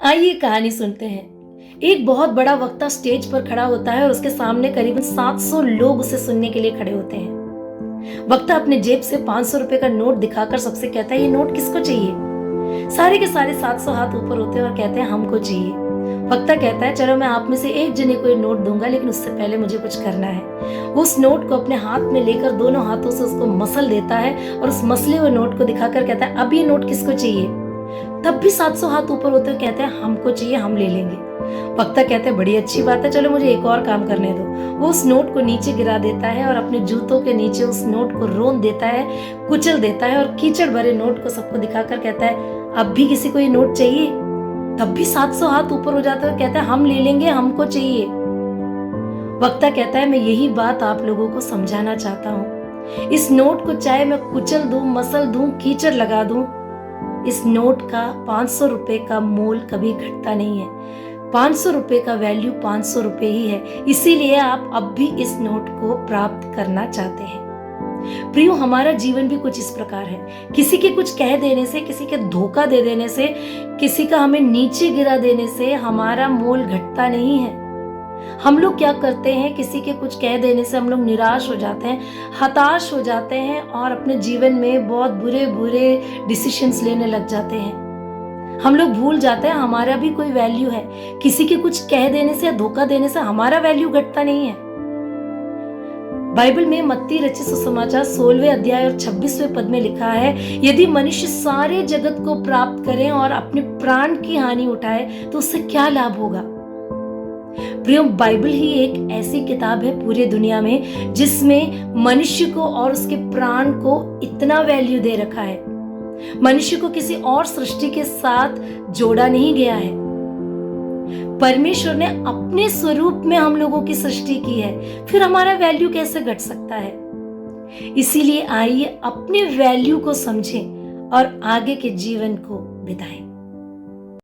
आइए कहानी सुनते हैं। एक बहुत बड़ा वक्ता स्टेज पर खड़ा होता है और उसके सामने करीबन 700 लोग उसे सुनने के लिए खड़े होते हैं। वक्ता अपने जेब से 500 रुपए का नोट दिखाकर सबसे कहता है, ये नोट किसको चाहिए? सारे के सारे 700 हाथ ऊपर होते हैं और कहते हैं, हमको चाहिए। वक्ता कहता है, चलो मैं आप में से एक जने को ये नोट दूंगा, लेकिन उससे पहले मुझे कुछ करना है। वो उस नोट को अपने हाथ में लेकर दोनों हाथों से उसको मसल देता है और उस मसले हुए नोट को दिखाकर कहता है, अब ये नोट किसको चाहिए? तब भी 700 हाथ ऊपर होते हुए कहते हैं, हमको चाहिए, हम ले लेंगे। वक्ता कहते हैं, बड़ी अच्छी बात है, चलो मुझे एक और काम करने दो। वो उस नोट को नीचे गिरा देता है और अपने जूतों के नीचे उस नोट को रोन देता है, कुचल देता है और कीचड़ भरे नोट को सबको दिखाकर कहता है, अब भी किसी को ये नोट चाहिए? तब भी 700 हाथ ऊपर हो जाते हैं, कहता है, हम ले लेंगे, हमको चाहिए। वक्ता कहता है, मैं यही बात आप लोगों को समझाना चाहता हूँ। इस नोट को चाहे मैं कुचल दूं, मसल दूं, कीचड़ लगा दूं, इस नोट का 500 रुपए का मोल कभी घटता नहीं है। 500 रुपए का वैल्यू 500 रुपए ही है। इसीलिए आप अब भी इस नोट को प्राप्त करना चाहते हैं। प्रियो, हमारा जीवन भी कुछ इस प्रकार है। किसी के कुछ कह देने से, किसी के धोखा दे देने से, किसी का हमें नीचे गिरा देने से हमारा मोल घटता नहीं है। हम लोग क्या करते हैं, किसी के कुछ कह देने से हम लोग निराश हो जाते हैं, हताश हो जाते हैं और अपने जीवन में बहुत बुरे बुरे डिसीजंस लेने लग जाते हैं। हम लोग भूल जाते हैं हमारा भी कोई वैल्यू है। किसी के कुछ कह देने से या धोखा देने से हमारा वैल्यू घटता नहीं है। बाइबल में मत्ती रचित सुसमाचार 16वें अध्याय और 26वें पद में लिखा है, यदि मनुष्य सारे जगत को प्राप्त करें और अपने प्राण की हानि उठाए तो उससे क्या लाभ होगा? प्रियो, बाइबल ही एक ऐसी किताब है पूरी दुनिया में जिसमें मनुष्य को और उसके प्राण को इतना वैल्यू दे रखा है। मनुष्य को किसी और सृष्टि के साथ जोड़ा नहीं गया है। परमेश्वर ने अपने स्वरूप में हम लोगों की सृष्टि की है, फिर हमारा वैल्यू कैसे घट सकता है? इसीलिए आइए अपने वैल्यू को समझें और आगे के जीवन को बिताएं।